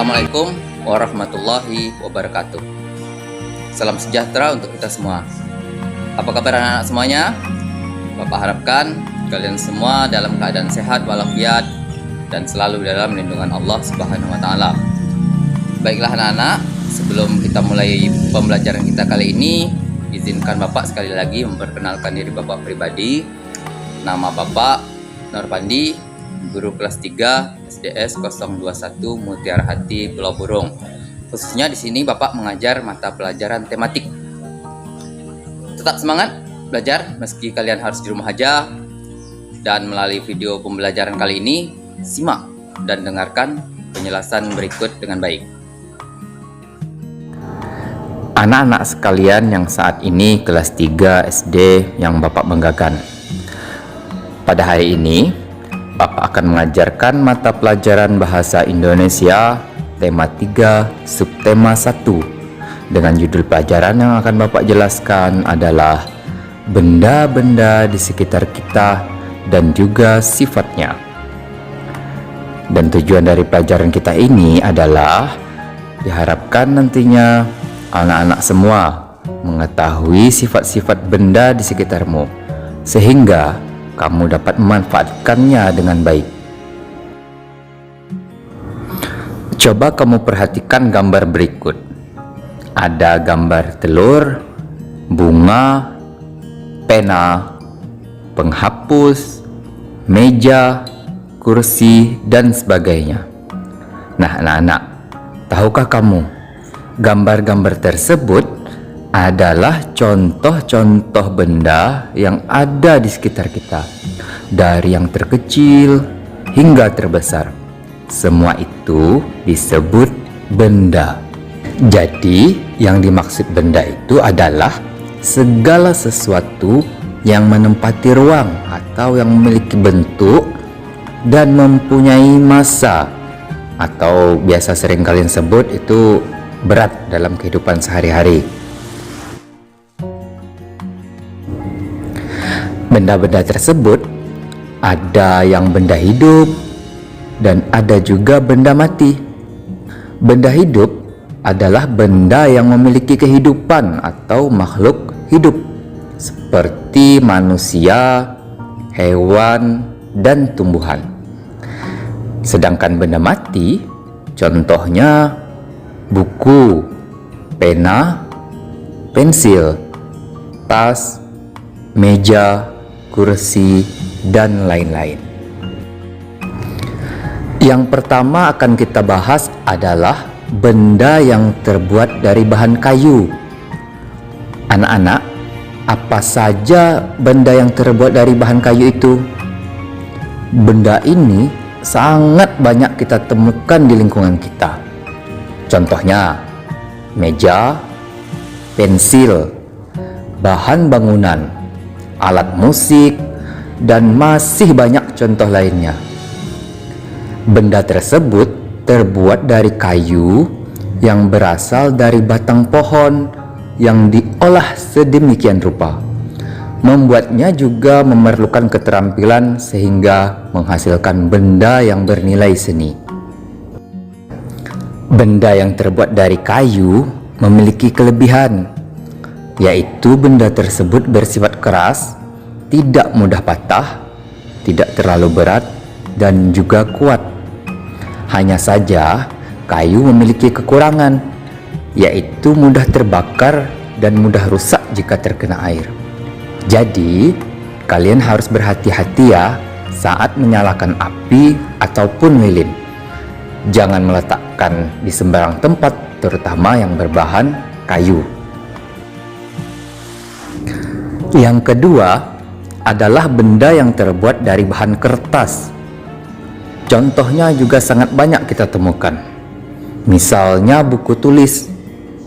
Assalamualaikum warahmatullahi wabarakatuh. Salam sejahtera untuk kita semua. Apa kabar anak-anak semuanya? Bapak harapkan kalian semua dalam keadaan sehat walafiat dan selalu dalam lindungan Allah Subhanahu wa taala. Baiklah anak-anak, sebelum kita mulai pembelajaran kita kali ini, izinkan Bapak sekali lagi memperkenalkan diri Bapak pribadi. Nama Bapak Norpandi, guru kelas 3 SDS 021 Mutiara Hati Pulau Burung. Khususnya di sini Bapak mengajar mata pelajaran tematik. Tetap semangat belajar meski kalian harus di rumah aja. Dan melalui video pembelajaran kali ini, simak dan dengarkan penjelasan berikut dengan baik. Anak-anak sekalian yang saat ini kelas 3 SD yang Bapak banggakan. Pada hari ini Bapak akan mengajarkan mata pelajaran Bahasa Indonesia tema 3 subtema 1 dengan judul pelajaran yang akan Bapak jelaskan adalah benda-benda di sekitar kita dan juga sifatnya. Dan tujuan dari pelajaran kita ini adalah diharapkan nantinya anak-anak semua mengetahui sifat-sifat benda di sekitarmu sehingga kamu dapat memanfaatkannya dengan baik. Coba kamu perhatikan gambar berikut. Ada gambar telur, bunga, pena, penghapus, meja, kursi, dan sebagainya. Nah, anak-anak, tahukah kamu gambar-gambar tersebut adalah contoh-contoh benda yang ada di sekitar kita, dari yang terkecil hingga terbesar. Semua itu disebut benda. Jadi, yang dimaksud benda itu adalah segala sesuatu yang menempati ruang atau yang memiliki bentuk dan mempunyai massa, atau biasa sering kalian sebut itu berat dalam kehidupan sehari-hari. Benda-benda tersebut ada yang benda hidup dan ada juga benda mati. Benda hidup adalah benda yang memiliki kehidupan atau makhluk hidup seperti manusia, hewan, dan tumbuhan. Sedangkan benda mati contohnya buku, pena, pensil, tas, meja, kursi, dan lain-lain. Yang pertama akan kita bahas adalah benda yang terbuat dari bahan kayu. Anak-anak, apa saja benda yang terbuat dari bahan kayu itu? Benda ini sangat banyak kita temukan di lingkungan kita. Contohnya, meja, pensil, bahan bangunan, alat musik, dan masih banyak contoh lainnya. Benda tersebut terbuat dari kayu yang berasal dari batang pohon yang diolah sedemikian rupa. Membuatnya juga memerlukan keterampilan sehingga menghasilkan benda yang bernilai seni. Benda yang terbuat dari kayu memiliki kelebihan, yaitu benda tersebut bersifat keras, tidak mudah patah, tidak terlalu berat, dan juga kuat. Hanya saja kayu memiliki kekurangan, yaitu mudah terbakar dan mudah rusak jika terkena air. Jadi, kalian harus berhati-hati ya saat menyalakan api ataupun lilin. Jangan meletakkan di sembarang tempat, terutama yang berbahan kayu. Yang kedua adalah benda yang terbuat dari bahan kertas. Contohnya juga sangat banyak kita temukan. Misalnya buku tulis,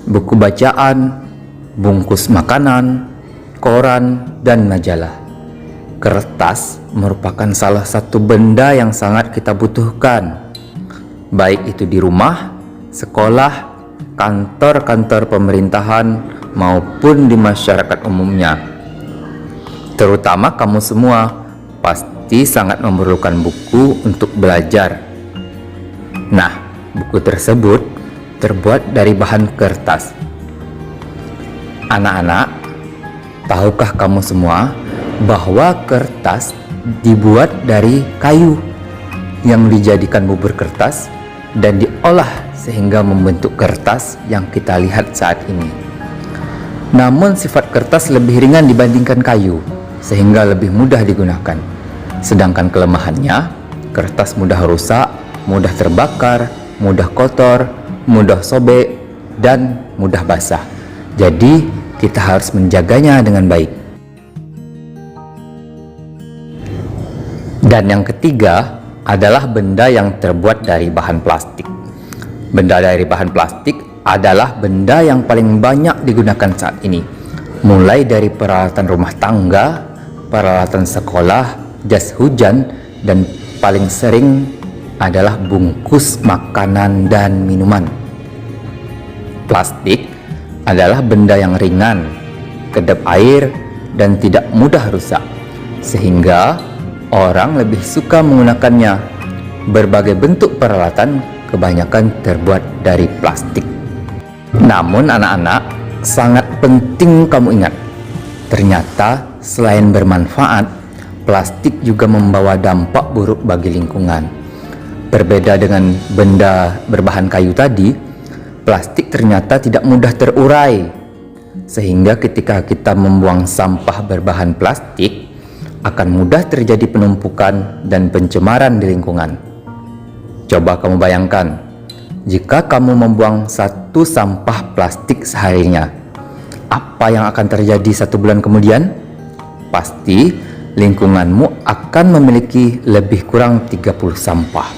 buku bacaan, bungkus makanan, koran, dan majalah. Kertas merupakan salah satu benda yang sangat kita butuhkan, baik itu di rumah, sekolah, kantor-kantor pemerintahan, maupun di masyarakat umumnya. Terutama kamu semua pasti sangat memerlukan buku untuk belajar. Nah, Buku tersebut terbuat dari bahan kertas. Anak-anak, tahukah kamu semua bahwa kertas dibuat dari kayu yang dijadikan bubur kertas dan diolah sehingga membentuk kertas yang kita lihat saat ini. Namun sifat kertas lebih ringan dibandingkan kayu, sehingga lebih mudah digunakan. Sedangkan kelemahannya, kertas mudah rusak, mudah terbakar, mudah kotor, mudah sobek, dan mudah basah. Jadi kita harus menjaganya dengan baik. Dan yang ketiga adalah benda yang terbuat dari bahan plastik. Benda dari bahan plastik adalah benda yang paling banyak digunakan saat ini, mulai dari peralatan rumah tangga, peralatan sekolah, jas hujan, dan paling sering adalah bungkus makanan dan minuman. Plastik adalah benda yang ringan, kedap air, dan tidak mudah rusak, sehingga orang lebih suka menggunakannya. Berbagai bentuk peralatan kebanyakan terbuat dari plastik. Namun anak-anak, sangat penting kamu ingat, ternyata selain bermanfaat, plastik juga membawa dampak buruk bagi lingkungan. Berbeda dengan benda berbahan kayu tadi, plastik ternyata tidak mudah terurai, sehingga ketika kita membuang sampah berbahan plastik, akan mudah terjadi penumpukan dan pencemaran di lingkungan. Coba kamu bayangkan, jika kamu membuang satu sampah plastik seharinya, apa yang akan terjadi 1 bulan kemudian? Pasti lingkunganmu akan memiliki lebih kurang 30 sampah.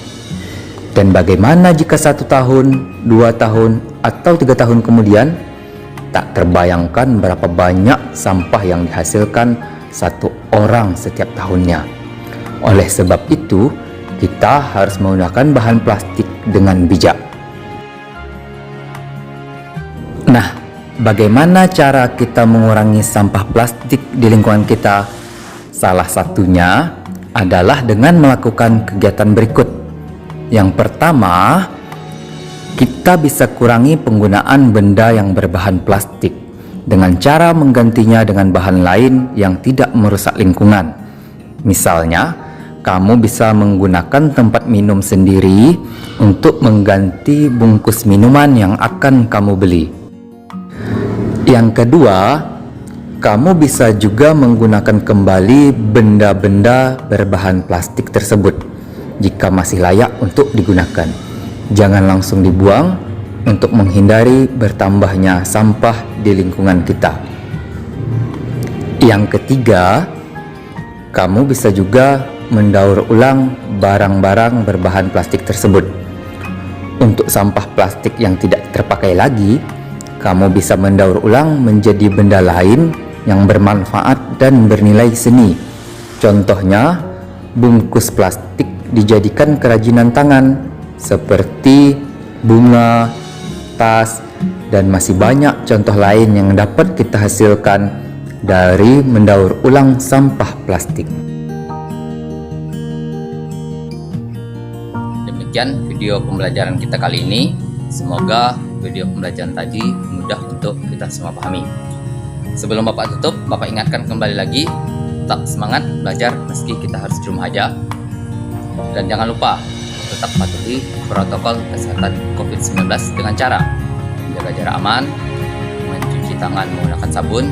Dan bagaimana jika 1 tahun, 2 tahun, atau 3 tahun kemudian? Tak terbayangkan berapa banyak sampah yang dihasilkan satu orang setiap tahunnya. Oleh sebab itu, kita harus menggunakan bahan plastik dengan bijak. Nah, bagaimana cara kita mengurangi sampah plastik di lingkungan kita? Salah satunya adalah dengan melakukan kegiatan berikut. Yang pertama, kita bisa kurangi penggunaan benda yang berbahan plastik dengan cara menggantinya dengan bahan lain yang tidak merusak lingkungan. Misalnya, kamu bisa menggunakan tempat minum sendiri untuk mengganti bungkus minuman yang akan kamu beli. Yang kedua, kamu bisa juga menggunakan kembali benda-benda berbahan plastik tersebut jika masih layak untuk digunakan. Jangan langsung dibuang untuk menghindari bertambahnya sampah di lingkungan kita. Yang ketiga, kamu bisa juga mendaur ulang barang-barang berbahan plastik tersebut. Untuk sampah plastik yang tidak terpakai lagi, kamu bisa mendaur ulang menjadi benda lain yang bermanfaat dan bernilai seni. Contohnya, bungkus plastik dijadikan kerajinan tangan seperti bunga, tas, dan masih banyak contoh lain yang dapat kita hasilkan dari mendaur ulang sampah plastik. Demikian video pembelajaran kita kali ini. Semoga video pembelajaran tadi mudah untuk kita semua pahami. Sebelum Bapak tutup, Bapak ingatkan kembali lagi, tetap semangat belajar meski kita harus di rumah aja. Dan jangan lupa tetap patuhi protokol kesehatan COVID-19 dengan cara menjaga jarak aman, mencuci tangan menggunakan sabun,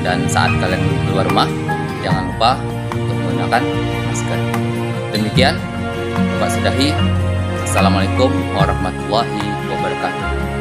dan saat kalian keluar rumah, jangan lupa untuk menggunakan masker. Demikian, Bapak sudahi. Assalamualaikum warahmatullahi wabarakatuh.